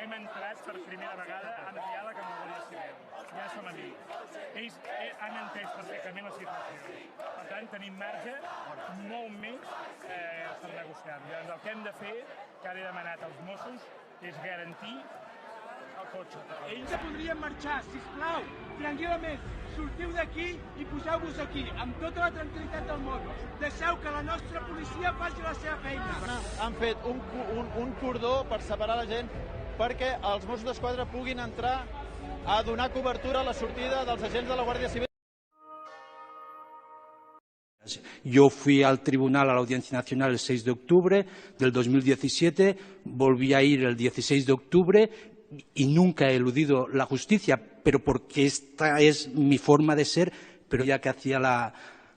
hem entrat per primera vegada en diàleg amb la Guàrdia Civil. Ja som amics. Ells han entès perfectament la situació. Per tant, tenim marge molt més per negociar. Llavors, el que hem de fer, que ara he demanat als Mossos, és garantir el cotxe. Ells podrien marxar, sisplau, tranquil·lament. Sortiu d'aquí i poseu-vos aquí, amb tota la tranquil·litat del món. Deixeu que la nostra policia faci la seva feina. Han fet un cordó per separar la gent perquè els Mossos d'Esquadra puguin entrar a donar cobertura a la sortida dels agents de la Guàrdia Civil. Yo fui al tribunal, a la Audiencia Nacional, el 6 de octubre del 2017, volví a ir el 16 de octubre y nunca he eludido la justicia, pero porque esta es mi forma de ser, pero ya que hacía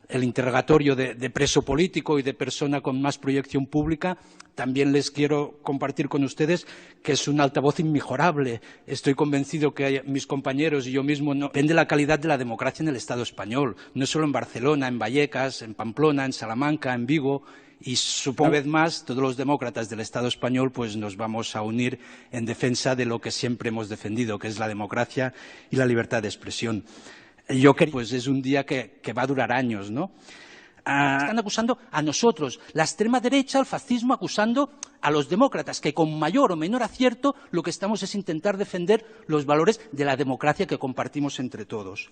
el interrogatorio de preso político y de persona con más proyección pública, también les quiero compartir con ustedes que es un altavoz inmejorable. Estoy convencido que mis compañeros y yo mismo no depende de la calidad de la democracia en el Estado español, no solo en Barcelona, en Vallecas, en Pamplona, en Salamanca, en Vigo. Y supongo una vez más todos los demócratas del Estado español pues nos vamos a unir en defensa de lo que siempre hemos defendido, que es la democracia y la libertad de expresión. Yo creo pues es un día que va a durar años, ¿no? Están acusando a nosotros, la extrema derecha, el fascismo, acusando a los demócratas, que con mayor o menor acierto lo que estamos es intentar defender los valores de la democracia que compartimos entre todos.